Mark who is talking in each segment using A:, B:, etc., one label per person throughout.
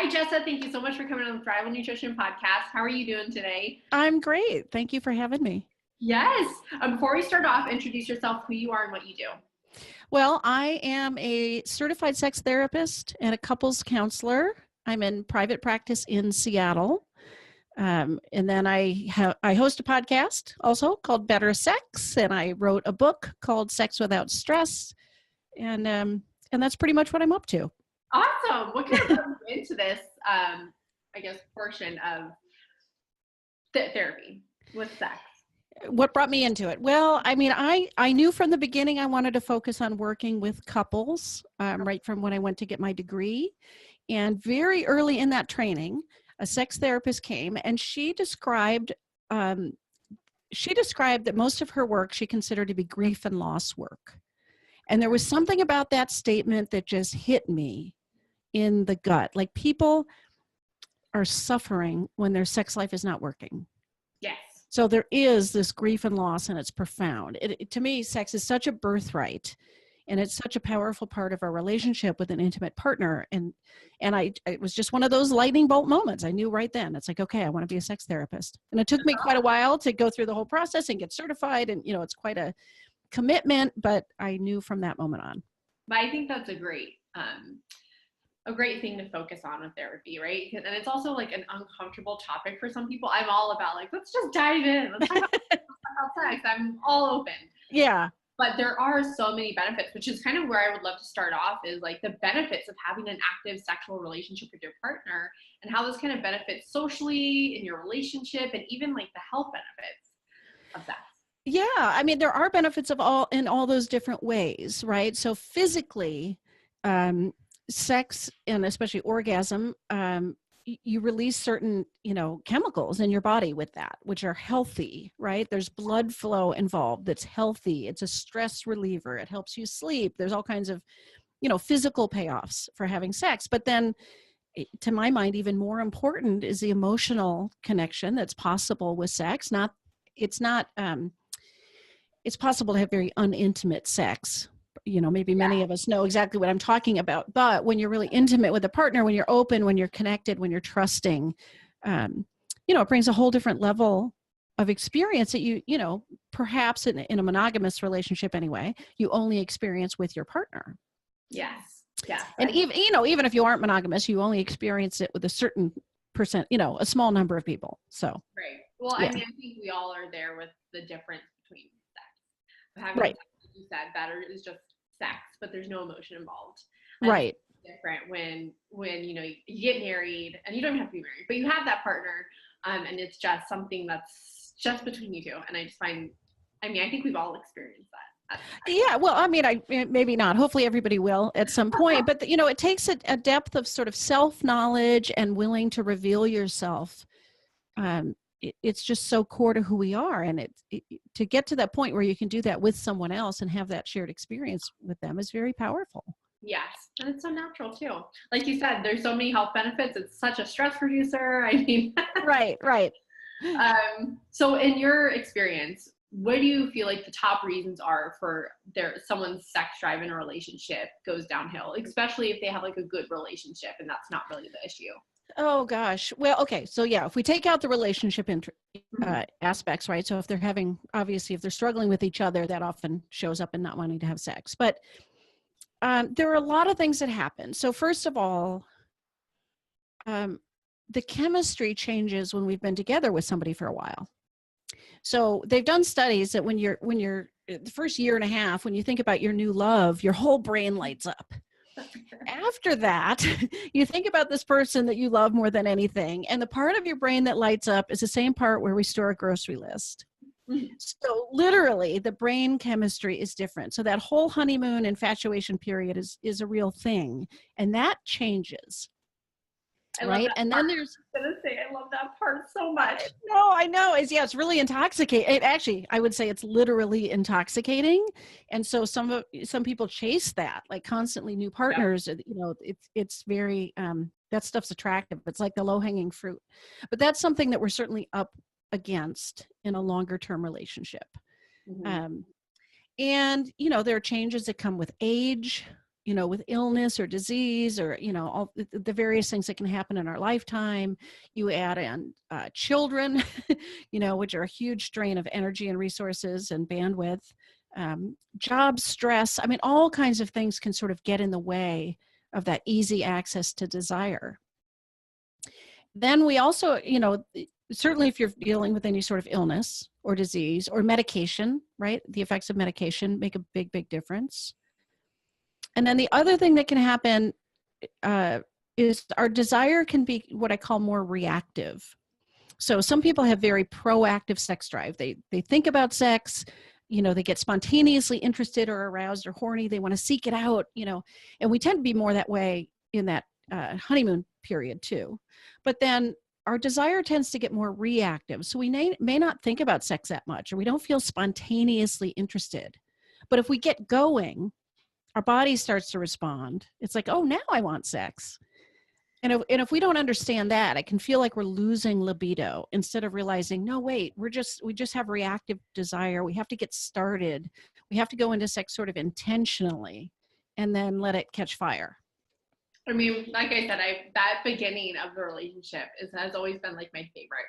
A: Hi, Jessa. Thank you so much for coming on the Thrive on Nutrition podcast. How are you doing today?
B: I'm great. Thank you for having me.
A: Yes. Before we start off, introduce yourself, who you are, and what you do.
B: Well, I am a certified sex therapist and a couples counselor. I'm in private practice in Seattle. And then I host a podcast also called Better Sex, and I wrote a book called Sex Without Stress. And that's pretty much what I'm up to.
A: Awesome. What kind of brought you into this, portion of therapy with sex?
B: What brought me into it? Well, I mean, I knew from the beginning I wanted to focus on working with couples right from when I went to get my degree. And very early in that training, a sex therapist came and she described that most of her work she considered to be grief and loss work. And there was something about that statement that just hit me in the gut. Like, people are suffering when their sex life is not working.
A: Yes.
B: So there is this grief and loss, and it's profound. To me, sex is such a birthright, and it's such a powerful part of our relationship with an intimate partner. And it was just one of those lightning bolt moments. I knew right then. It's like, okay, I want to be a sex therapist. And it took me quite a while to go through the whole process and get certified. And, it's quite a commitment, but I knew from that moment on.
A: But I think that's a great thing to focus on with therapy, right? And it's also like an uncomfortable topic for some people. I'm all about like, let's just dive in. Let's talk about sex. I'm all open.
B: Yeah.
A: But there are so many benefits, which is kind of where I would love to start off, is like the benefits of having an active sexual relationship with your partner and how this kind of benefits socially in your relationship and even like the health benefits of sex.
B: Yeah. I mean, there are benefits in all those different ways, right? So physically, sex and especially orgasm, you release certain, chemicals in your body with that, which are healthy, right? There's blood flow involved that's healthy. It's a stress reliever. It helps you sleep. There's all kinds of, physical payoffs for having sex. But then, to my mind, even more important is the emotional connection that's possible with sex. It's possible to have very unintimate sex. Maybe many of us know exactly what I'm talking about. But when you're really intimate with a partner, when you're open, when you're connected, when you're trusting, it brings a whole different level of experience that you perhaps in a monogamous relationship anyway, you only experience with your partner.
A: Yes. Yeah.
B: And even if you aren't monogamous, you only experience it with a certain percent, a small number of people. So.
A: Right. Well, yeah. I mean, I think we all are there with the difference between sex. Having
B: right.
A: Sex, like you said, better is just sex, but there's no emotion involved.
B: Right.
A: It's different when you get married, and you don't have to be married, but you have that partner, and it's just something that's just between you two. And I think we've all experienced that.
B: Yeah, well, I mean, maybe not. Hopefully everybody will at some point. But, it takes a depth of sort of self-knowledge and willing to reveal yourself. It's just so core to who we are. And to get to that point where you can do that with someone else and have that shared experience with them is very powerful.
A: Yes. And it's so natural too. Like you said, there's so many health benefits. It's such a stress reducer. I mean,
B: right.
A: So in your experience, what do you feel like the top reasons are for someone's sex drive in a relationship goes downhill, especially if they have like a good relationship and that's not really the issue?
B: Oh gosh. Well, okay. So yeah, if we take out the relationship aspects, right? So if they're struggling with each other, that often shows up in not wanting to have sex. But there are a lot of things that happen. So first of all, the chemistry changes when we've been together with somebody for a while. So they've done studies that when you're the first year and a half, when you think about your new love, your whole brain lights up. After that, you think about this person that you love more than anything. And the part of your brain that lights up is the same part where we store a grocery list. So literally the brain chemistry is different. So that whole honeymoon infatuation period is a real thing. And that changes. Right. And then there's,
A: I love that part so much.
B: No, I know. It's really intoxicating. Actually, I would say it's literally intoxicating. And so some people chase that, like constantly new partners. Yeah. It's very, that stuff's attractive. It's like the low hanging fruit, but that's something that we're certainly up against in a longer term relationship. Mm-hmm. And there are changes that come with age. with illness or disease or, all the various things that can happen in our lifetime. You add in children, which are a huge drain of energy and resources and bandwidth, job stress. I mean, all kinds of things can sort of get in the way of that easy access to desire. Then we also, certainly if you're dealing with any sort of illness or disease or medication, right? The effects of medication make a big, big difference. And then the other thing that can happen is our desire can be what I call more reactive. So some people have very proactive sex drive. They think about sex, they get spontaneously interested or aroused or horny. They want to seek it out, and we tend to be more that way in that honeymoon period too. But then our desire tends to get more reactive. So we may not think about sex that much, or we don't feel spontaneously interested. But if we get going, our body starts to respond. It's like, oh, now I want sex. And if we don't understand that, it can feel like we're losing libido instead of realizing, no, wait, we just have reactive desire. We have to get started. We have to go into sex sort of intentionally and then let it catch fire.
A: I mean, like I said, that beginning of the relationship has always been like my favorite.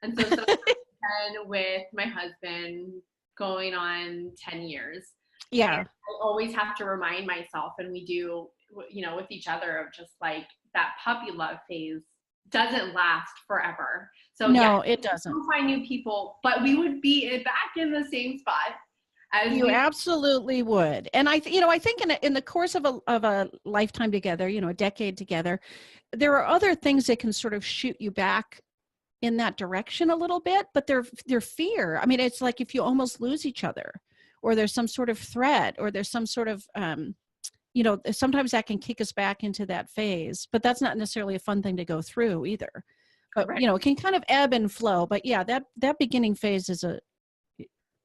A: And so then with my husband going on 10 years.
B: Yeah.
A: I always have to remind myself, and we do, with each other, of just like that puppy love phase doesn't last forever. So
B: no, it doesn't.
A: We'll find new people, but we would be back in the same spot.
B: You absolutely would. And I think in the course of a lifetime together, a decade together, there are other things that can sort of shoot you back in that direction a little bit, but they're fear. I mean, it's like if you almost lose each other, or there's some sort of threat, or there's some sort of, sometimes that can kick us back into that phase, but that's not necessarily a fun thing to go through either. But,
A: Correct.
B: It can kind of ebb and flow. But yeah, that beginning phase is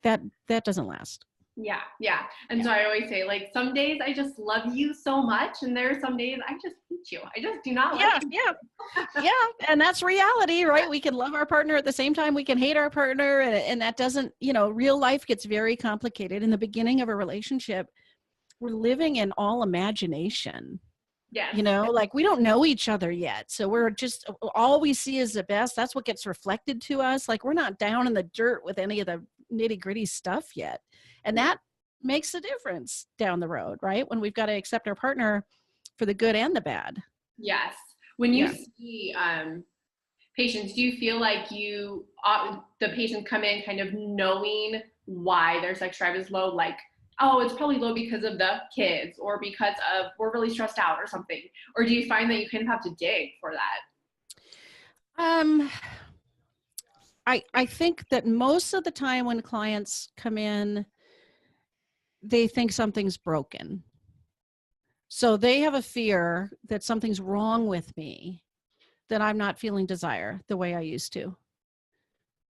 B: that doesn't last.
A: Yeah. And so I always say, like, some days I just love you so much, and there are some days I just hate you. I just do not like you.
B: Yeah. And that's reality, right? We can love our partner at the same time we can hate our partner, and that doesn't, real life gets very complicated. In the beginning of a relationship, we're living in all imagination.
A: Yes.
B: Like we don't know each other yet. So we're just, all we see is the best. That's what gets reflected to us. Like we're not down in the dirt with any of the nitty gritty stuff yet. And that makes a difference down the road, right? When we've got to accept our partner for the good and the bad.
A: Yes. When you see patients, do you feel like the patients come in kind of knowing why their sex drive is low? Like, oh, it's probably low because of the kids, or because of we're really stressed out or something? Or do you find that you kind of have to dig for that?
B: I think that most of the time when clients come in, they think something's broken. So they have a fear that something's wrong with me, that I'm not feeling desire the way I used to,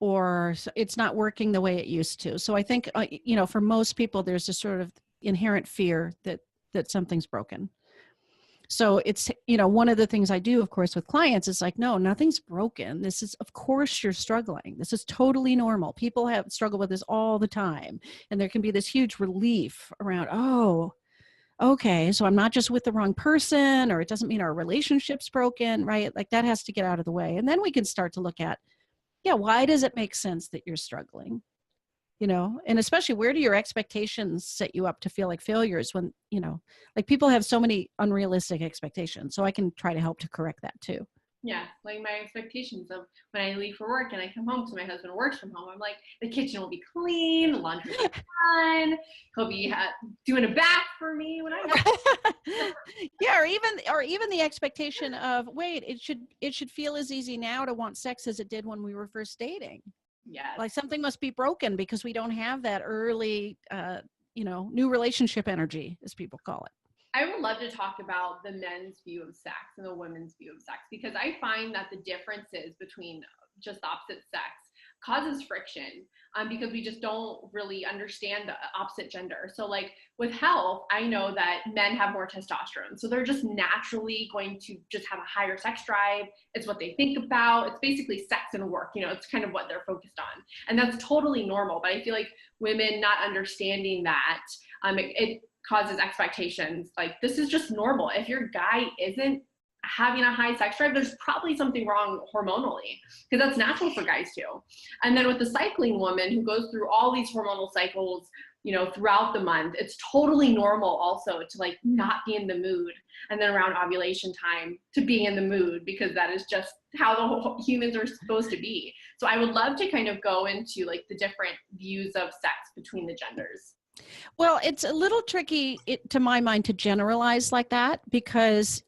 B: or it's not working the way it used to. So I think, for most people, there's a sort of inherent fear that something's broken. So it's, one of the things I do, of course, with clients is like, no, nothing's broken. This is, of course you're struggling. This is totally normal. People have struggled with this all the time. And there can be this huge relief around, oh, okay, so I'm not just with the wrong person, or it doesn't mean our relationship's broken, right? Like that has to get out of the way. And then we can start to look at, why does it make sense that you're struggling? And especially, where do your expectations set you up to feel like failures when, like people have so many unrealistic expectations. So I can try to help to correct that too.
A: Yeah, like my expectations of when I leave for work and I come home, so my husband works from home, I'm like, the kitchen will be clean, the laundry will be done, he'll be doing a bath for me when I
B: Yeah, or even the expectation of, wait, it should feel as easy now to want sex as it did when we were first dating.
A: Yeah,
B: like something must be broken because we don't have that early new relationship energy, as people call it.
A: I would love to talk about the men's view of sex and the women's view of sex, because I find that the differences between just the opposite sex causes friction, because we just don't really understand the opposite gender. So like with health, I know that men have more testosterone, so they're just naturally going to just have a higher sex drive. It's what they think about. It's basically sex and work, it's kind of what they're focused on, and that's totally normal. But I feel like women not understanding that, causes expectations. Like, this is just normal. If your guy isn't having a high sex drive, there's probably something wrong hormonally, because that's natural for guys too. And then with the cycling woman who goes through all these hormonal cycles, you know, throughout the month, it's totally normal also to like not be in the mood. And then around ovulation time to be in the mood, because that is just how the whole humans are supposed to be. So I would love to kind of go into like the different views of sex between the genders.
B: Well, it's a little tricky to my mind to generalize like that, because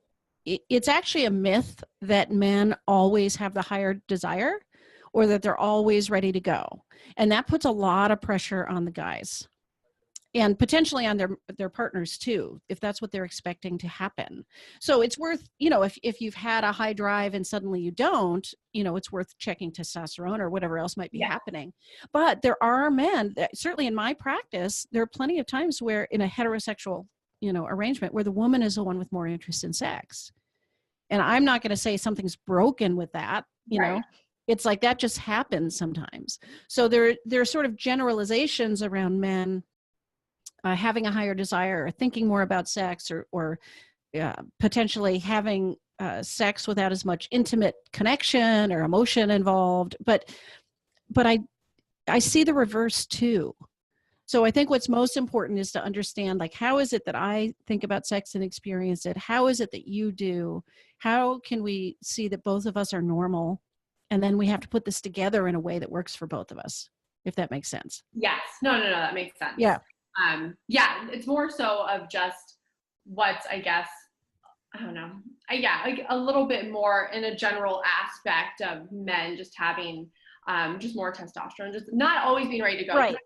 B: it's actually a myth that men always have the higher desire or that they're always ready to go. And that puts a lot of pressure on the guys and potentially on their partners too, if that's what they're expecting to happen. So it's worth, you know, if you've had a high drive and suddenly you don't, you know, it's worth checking testosterone or whatever else might be happening. But there are men that, certainly in my practice, there are plenty of times where in a heterosexual, you know, arrangement where the woman is the one with more interest in sex. And I'm not going to say something's broken with that, you know. It's like that just happens sometimes. So there are sort of generalizations around men having a higher desire or thinking more about sex, or potentially having sex without as much intimate connection or emotion involved. But I see the reverse too. So I think what's most important is to understand, like, how is it that I think about sex and experience it? How is it that you do? How can we see that both of us are normal? And then we have to put this together in a way that works for both of us, if that makes sense.
A: Yes. No, that makes sense.
B: Yeah.
A: It's more so of just what's, I guess, I don't know. Like a little bit more in a general aspect of men just having just more testosterone, just not always being ready to go.
B: Right.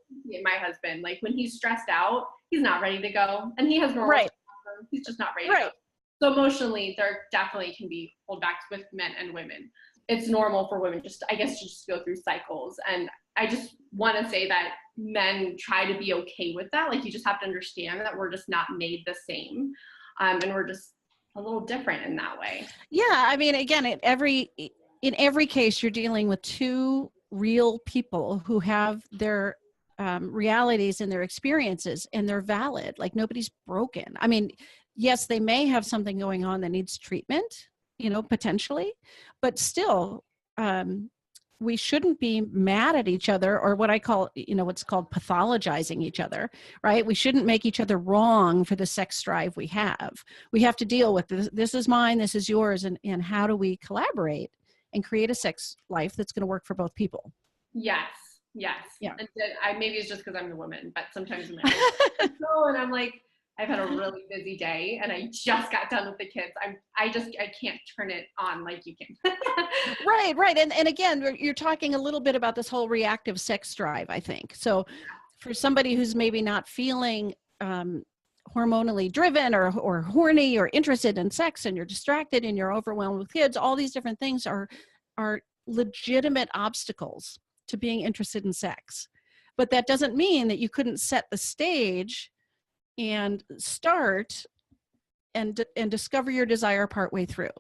A: My husband, like when he's stressed out, he's not ready to go, and he has normal testosterone, he's just not ready to go. So emotionally, there definitely can be holdbacks with men and women. It's normal for women just go through cycles. And I just want to say that men try to be okay with that. Like, you just have to understand that we're just not made the same. And we're just a little different in that way.
B: Yeah. I mean, again, in every case, you're dealing with two real people who have their realities and their experiences, and they're valid. Like, nobody's broken. I mean, yes, they may have something going on that needs treatment, you know, potentially, but still, we shouldn't be mad at each other, or what I call, you know, what's called pathologizing each other, right? We shouldn't make each other wrong for the sex drive we have. We have to deal with this. This is mine, this is yours. And how do we collaborate and create a sex life that's going to work for both people?
A: Yes. Yeah. And maybe it's just because I'm the woman, but sometimes I'm like, and I'm like, I've had a really busy day and I just got done with the kids. I can't turn it on like you can.
B: Right. And again, you're talking a little bit about this whole reactive sex drive, I think. So for somebody who's maybe not feeling hormonally driven or horny or interested in sex, and you're distracted and you're overwhelmed with kids, all these different things are legitimate obstacles to being interested in sex. But that doesn't mean that you couldn't set the stage and start and discover your desire partway through,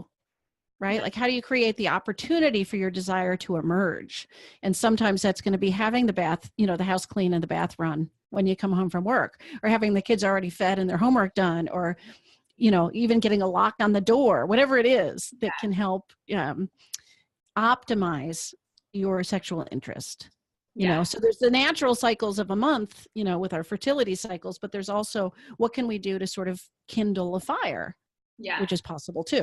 B: right? Like, how do you create the opportunity for your desire to emerge? And sometimes that's going to be having the house clean and the bath run when you come home from work, or having the kids already fed and their homework done, or, you know, even getting a lock on the door, whatever it is that can help optimize your sexual interest. You know, so there's the natural cycles of a month, you know, with our fertility cycles, but there's also what can we do to sort of kindle a fire, which is possible too.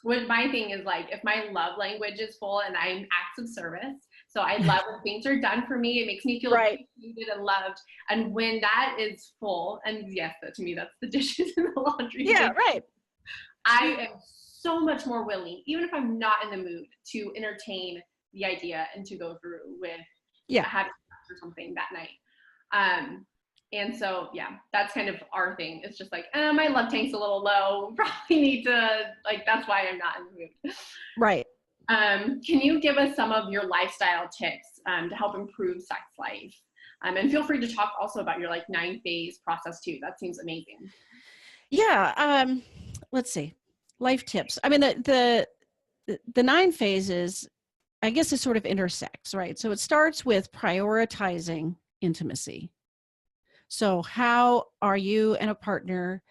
A: What my thing is, like, if my love language is full and I'm acts of service, so I love when things are done for me, it makes me feel appreciated and loved. And when that is full, and yes, to me, that's the dishes and the laundry.
B: Yeah, right.
A: I am so much more willing, even if I'm not in the mood, to entertain the idea and to go through with having sex or something that night. And so, that's kind of our thing. It's just like, my love tank's a little low. Probably need to, like, that's why I'm not in the mood.
B: Right.
A: Can you give us some of your lifestyle tips to help improve sex life? And feel free to talk also about your 9-phase process too. That seems amazing.
B: Yeah. Let's see. Life tips. I mean, the 9 phases, I guess, is sort of intersects, right? So it starts with prioritizing intimacy. So how are you and a partner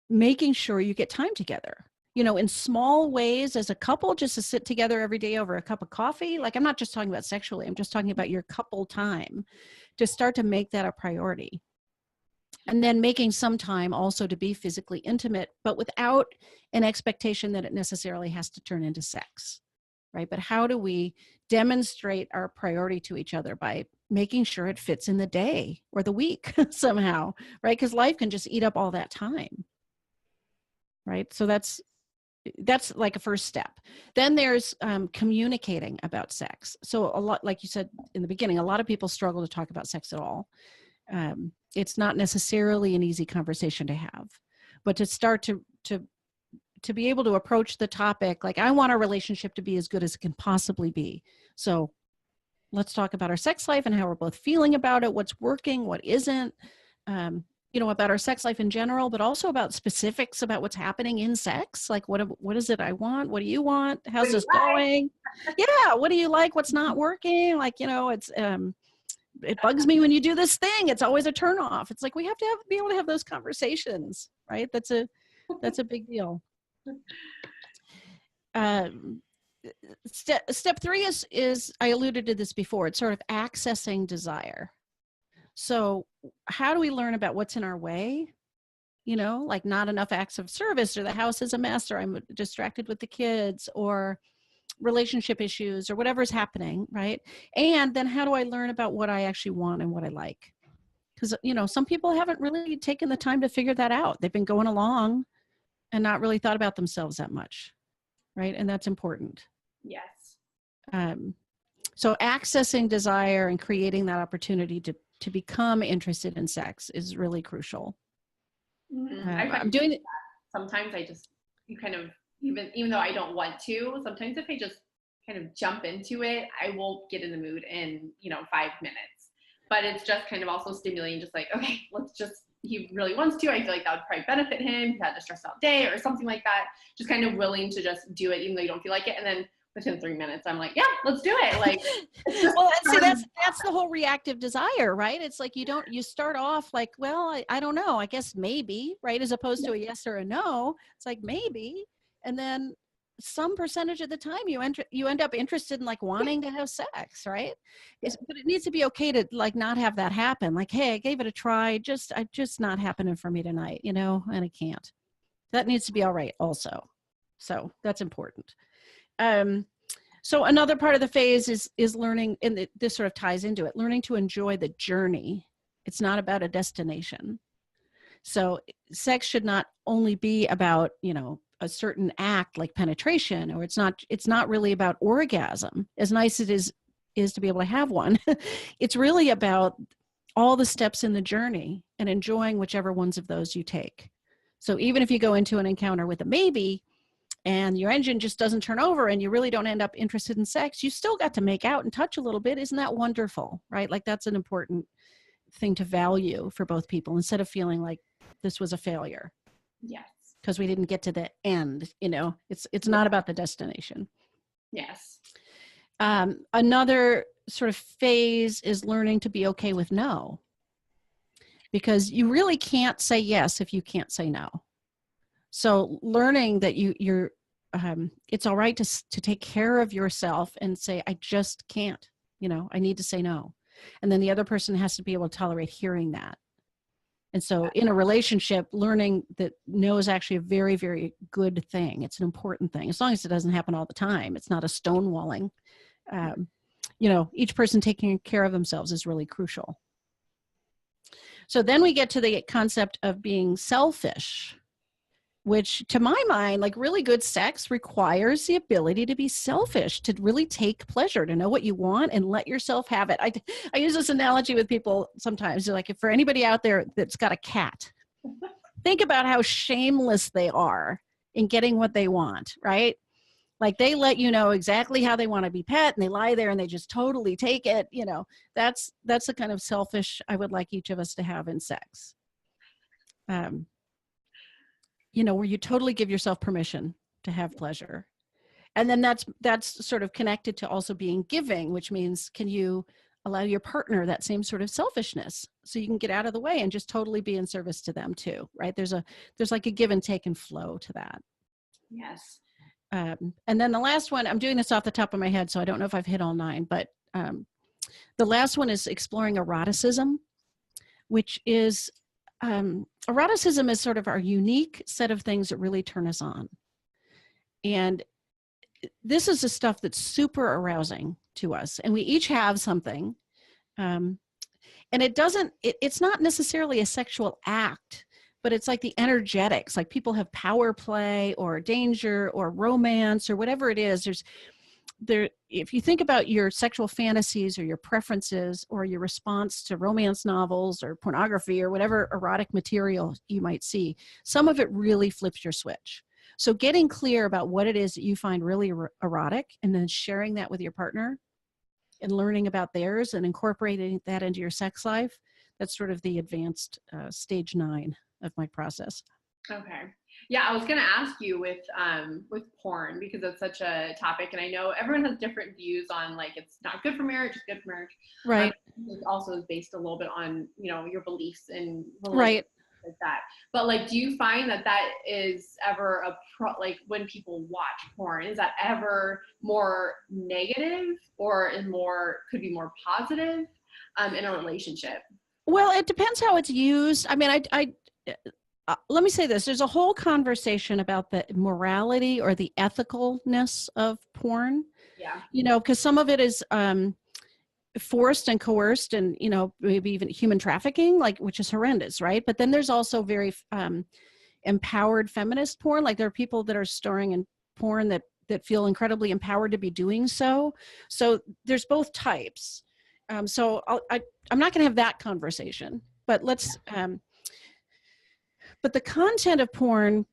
B: making sure you get time together? In small ways as a couple, just to sit together every day over a cup of coffee. Like, I'm not just talking about sexually, I'm just talking about your couple time, to start to make that a priority. And then making some time also to be physically intimate, but without an expectation that it necessarily has to turn into sex, right? But how do we demonstrate our priority to each other by making sure it fits in the day or the week somehow, right? Because life can just eat up all that time, right? So that's like a first step. Then there's communicating about sex. So a lot, like you said in the beginning, a lot of people struggle to talk about sex at all. It's not necessarily an easy conversation to have, but to start to be able to approach the topic, like, I want our relationship to be as good as it can possibly be. So let's talk about our sex life and how we're both feeling about it, what's working, what isn't, about our sex life in general, but also about specifics about what's happening in sex. Like, what is it I want? What do you want? How's this going? Yeah. What do you like? What's not working? Like, it bugs me when you do this thing. It's always a turnoff. It's like, we have to be able to have those conversations, right? That's a big deal. Step 3 is, I alluded to this before, it's sort of accessing desire. So how do we learn about what's in our way? Like, not enough acts of service, or the house is a mess, or I'm distracted with the kids, or relationship issues, or whatever's happening, right? And then how do I learn about what I actually want and what I like? Because, some people haven't really taken the time to figure that out. They've been going along and not really thought about themselves that much, right? And that's important.
A: Yes.
B: So accessing desire and creating that opportunity to become interested in sex is really crucial.
A: Mm-hmm. I'm doing it. Sometimes you kind of, even though I don't want to, sometimes if I just kind of jump into it, I will get in the mood in, 5 minutes. But it's just kind of also stimulating, just like, okay, he really wants to. I feel like that would probably benefit him. He had a stressed out day or something like that. Just kind of willing to just do it, even though you don't feel like it. And then within 3 minutes, I'm like, yeah, let's do it. Like,
B: well, see, that's the whole reactive desire, right? It's like, you start off like, well, I don't know, I guess maybe, right? As opposed to a yes or a no. It's like, maybe. And then some percentage of the time you end up interested in, like, wanting to have sex, right? But it needs to be okay to, like, not have that happen. Like, hey, I gave it a try, just not happening for me tonight, and I can't. That needs to be all right also. So that's important. So another part of the phase is learning, and this sort of ties into it, learning to enjoy the journey. It's not about a destination. So sex should not only be about, a certain act like penetration, or it's not really about orgasm, as nice as it is to be able to have one. It's really about all the steps in the journey and enjoying whichever ones of those you take. So even if you go into an encounter with a maybe, and your engine just doesn't turn over and you really don't end up interested in sex, you still got to make out and touch a little bit. Isn't that wonderful, right? Like, that's an important thing to value for both people, instead of feeling like this was a failure.
A: Yes.
B: Because we didn't get to the end, it's not about the destination.
A: Yes.
B: Another sort of phase is learning to be okay with no, because you really can't say yes if you can't say no. So learning that you're it's all right to take care of yourself and say, I just can't, I need to say no. And then the other person has to be able to tolerate hearing that. And so in a relationship, learning that no is actually a very, very good thing. It's an important thing, as long as it doesn't happen all the time. It's not a stonewalling. Each person taking care of themselves is really crucial. So then we get to the concept of being selfish, which, to my mind, like, really good sex requires the ability to be selfish, to really take pleasure, to know what you want and let yourself have it. I use this analogy with people sometimes. Like, if for anybody out there that's got a cat, think about how shameless they are in getting what they want, right? Like, they let you know exactly how they want to be pet, and they lie there and they just totally take it. That's the kind of selfish I would like each of us to have in sex. Where you totally give yourself permission to have pleasure. And then that's sort of connected to also being giving, which means, can you allow your partner that same sort of selfishness so you can get out of the way and just totally be in service to them too, right? There's like a give and take and flow to that.
A: Yes.
B: And then the last one, I'm doing this off the top of my head, so I don't know if I've hit all 9, but the last one is exploring eroticism, which is eroticism is sort of our unique set of things that really turn us on. And this is the stuff that's super arousing to us. And we each have something. And it's not necessarily a sexual act, but it's like the energetics, like people have power play or danger or romance or whatever it is. If you think about your sexual fantasies or your preferences or your response to romance novels or pornography or whatever erotic material you might see, some of it really flips your switch. So getting clear about what it is that you find really erotic and then sharing that with your partner and learning about theirs and incorporating that into your sex life, that's sort of the advanced stage 9 of my process.
A: Okay. Yeah, I was going to ask you with porn, because it's such a topic, and I know everyone has different views on, like, it's not good for marriage, it's good for marriage.
B: Right.
A: It also is based a little bit on, your beliefs and
B: right.
A: like that. But like, do you find that is ever like when people watch porn, is that ever more negative or could be more positive in a relationship?
B: Well, it depends how it's used. I mean, let me say this. There's a whole conversation about the morality or the ethicalness of porn.
A: Yeah.
B: Because some of it is forced and coerced and, maybe even human trafficking, which is horrendous, right? But then there's also very empowered feminist porn. Like there are people that are starring in porn that feel incredibly empowered to be doing so. So there's both types. So I'm not going to have that conversation, but let's... But the content of porn,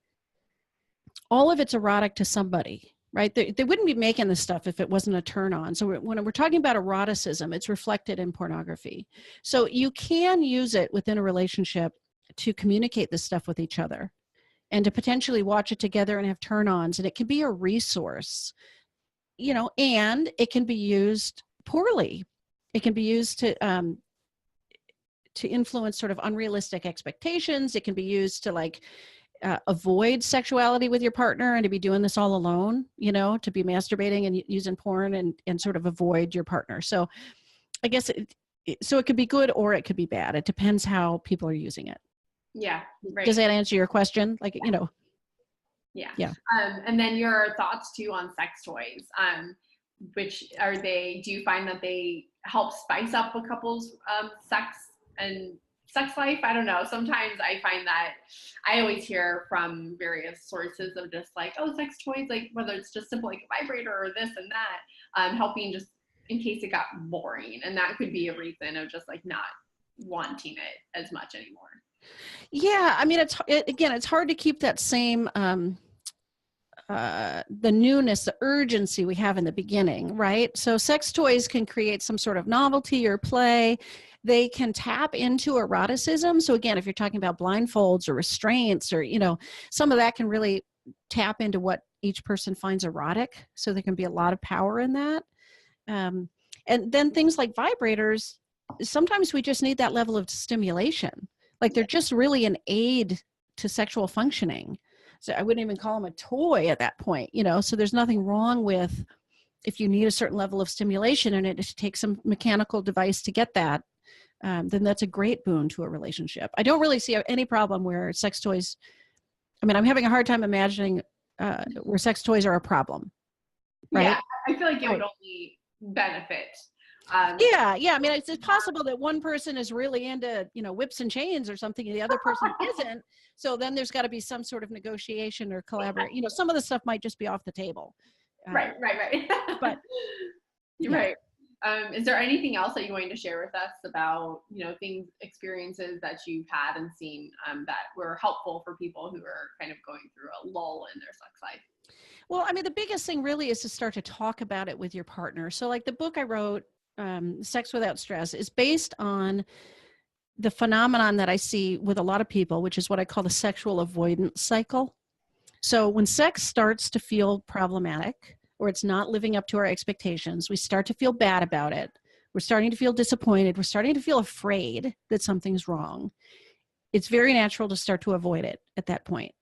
B: all of it's erotic to somebody, right? They wouldn't be making this stuff if it wasn't a turn on. So when we're talking about eroticism, it's reflected in pornography. So you can use it within a relationship to communicate this stuff with each other and to potentially watch it together and have turn-ons. And it can be a resource, and it can be used poorly. It can be used to influence sort of unrealistic expectations. It can be used to avoid sexuality with your partner and to be doing this all alone, to be masturbating and using porn and sort of avoid your partner. So I guess it could be good or it could be bad. It depends how people are using it.
A: Yeah. Right.
B: Does that answer your question?
A: Yeah. And then your thoughts too on sex toys. Which do you find that they help spice up a couple's sex life? I don't know. Sometimes I find that I always hear from various sources of just like, oh, sex toys, like whether it's just simple like a vibrator or this and that, helping just in case it got boring. And that could be a reason of just like not wanting it as much anymore.
B: Yeah. I mean, it's hard to keep that same, the newness, the urgency we have in the beginning, right? So sex toys can create some sort of novelty or play. They can tap into eroticism. So again, if you're talking about blindfolds or restraints or, some of that can really tap into what each person finds erotic. So there can be a lot of power in that. And then things like vibrators, sometimes we just need that level of stimulation. Like they're just really an aid to sexual functioning. So I wouldn't even call them a toy at that point, so there's nothing wrong with if you need a certain level of stimulation and it takes some mechanical device to get that, then that's a great boon to a relationship. I don't really see any problem where sex toys, I'm having a hard time imagining where sex toys are a problem, right?
A: Yeah, I feel like it would only benefit.
B: Yeah. I mean, it's possible that one person is really into, whips and chains or something, and the other person isn't. So then there's got to be some sort of negotiation or collaboration. Some of the stuff might just be off the table.
A: Right.
B: But
A: yeah. Right. Is there anything else that you're going to share with us about, experiences that you've had and seen that were helpful for people who are kind of going through a lull in their sex life?
B: Well, the biggest thing really is to start to talk about it with your partner. So like the book I wrote, Sex Without Stress, is based on the phenomenon that I see with a lot of people, which is what I call the sexual avoidance cycle. So when sex starts to feel problematic or it's not living up to our expectations, we start to feel bad about it. We're starting to feel disappointed. We're starting to feel afraid that something's wrong. It's very natural to start to avoid it at that point.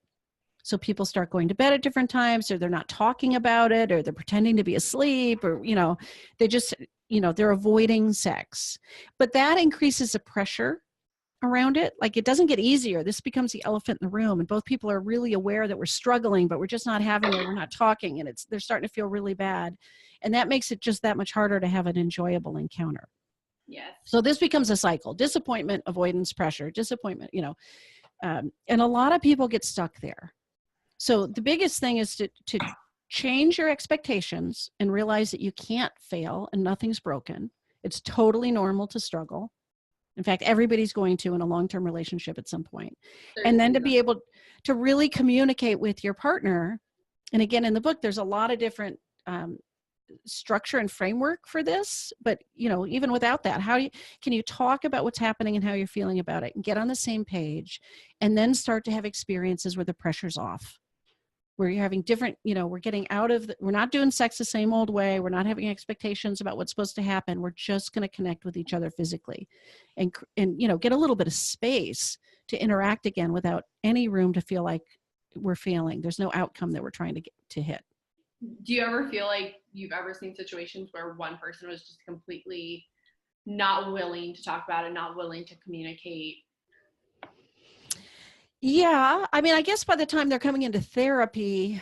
B: So people start going to bed at different times, or they're not talking about it, or they're pretending to be asleep, or, they just, they're avoiding sex. But that increases the pressure around it. Like, it doesn't get easier. This becomes the elephant in the room, and both people are really aware that we're struggling, but we're just not having it. We're not talking, and they're starting to feel really bad. And that makes it just that much harder to have an enjoyable encounter.
A: Yes.
B: So this becomes a cycle: disappointment, avoidance, pressure, disappointment, and a lot of people get stuck there. So the biggest thing is to change your expectations and realize that you can't fail and nothing's broken. It's totally normal to struggle. In fact, everybody's going to in a long-term relationship at some point. And then to be able to really communicate with your partner. And again, in the book, there's a lot of different structure and framework for this. But, even without that, can you talk about what's happening and how you're feeling about it, and get on the same page, and then start to have experiences where the pressure's off, where you're having different, we're getting out of, we're not doing sex the same old way. We're not having expectations about what's supposed to happen. We're just going to connect with each other physically and get a little bit of space to interact again without any room to feel like we're failing. There's no outcome that we're trying to get to hit.
A: Do you ever feel like you've ever seen situations where one person was just completely not willing to talk about it, not willing to communicate?
B: Yeah. I mean, I guess by the time they're coming into therapy,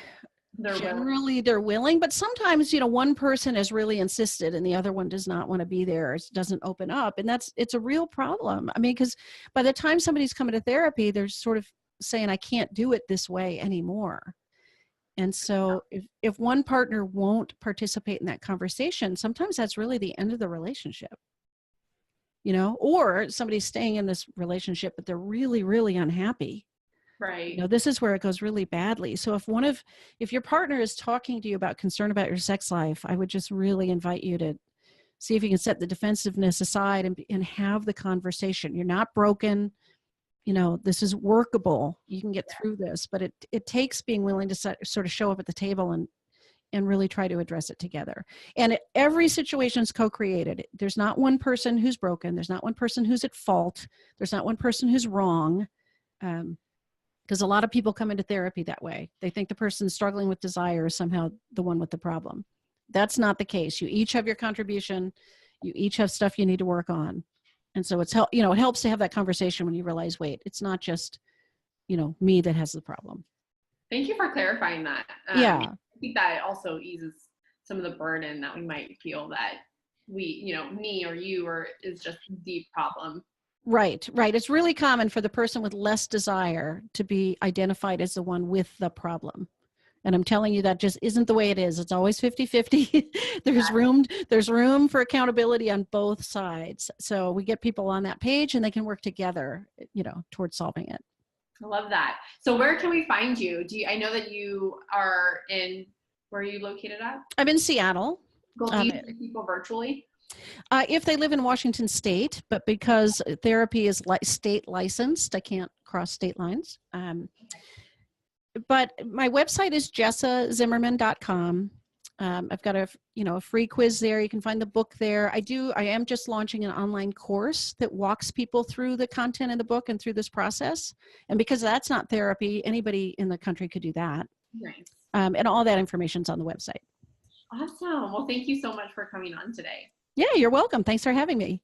B: they're willing, but sometimes, one person is really insisted and the other one does not want to be there, doesn't open up. And it's a real problem. I mean, because by the time somebody's coming to therapy, they're sort of saying, I can't do it this way anymore. And so if one partner won't participate in that conversation, sometimes that's really the end of the relationship, or somebody's staying in this relationship, but they're really, really unhappy.
A: Right.
B: This is where it goes really badly. So if your partner is talking to you about concern about your sex life, I would just really invite you to see if you can set the defensive-ness aside and have the conversation. You're not broken. This is workable. You can get through this, but it takes being willing to sort of show up at the table and really try to address it together. And every situation is co-created. There's not one person who's broken. There's not one person who's at fault. There's not one person who's wrong. Because a lot of people come into therapy that way. They think the person struggling with desire is somehow the one with the problem. That's not the case. You each have your contribution. You each have stuff you need to work on. And so it helps to have that conversation when you realize, wait, it's not just, me that has the problem.
A: Thank you for clarifying that.
B: Yeah.
A: I think that also eases some of the burden that we might feel that we, me or you is just the problem.
B: Right. It's really common for the person with less desire to be identified as the one with the problem. And I'm telling you, that just isn't the way it is. It's always 50-50. There's room for accountability on both sides. So we get people on that page and they can work together, towards solving it.
A: I love that. So where can we find you? I know that you are where are you located at?
B: I'm in Seattle.
A: Do you see people virtually?
B: If they live in Washington State, but because therapy is state licensed, I can't cross state lines. But my website is jessazimmerman.com. I've got a free quiz there. You can find the book there. I am just launching an online course that walks people through the content in the book and through this process. And because that's not therapy, anybody in the country could do that.
A: Nice.
B: And all that information's on the website.
A: Awesome. Well, thank you so much for coming on today.
B: Yeah, you're welcome. Thanks for having me.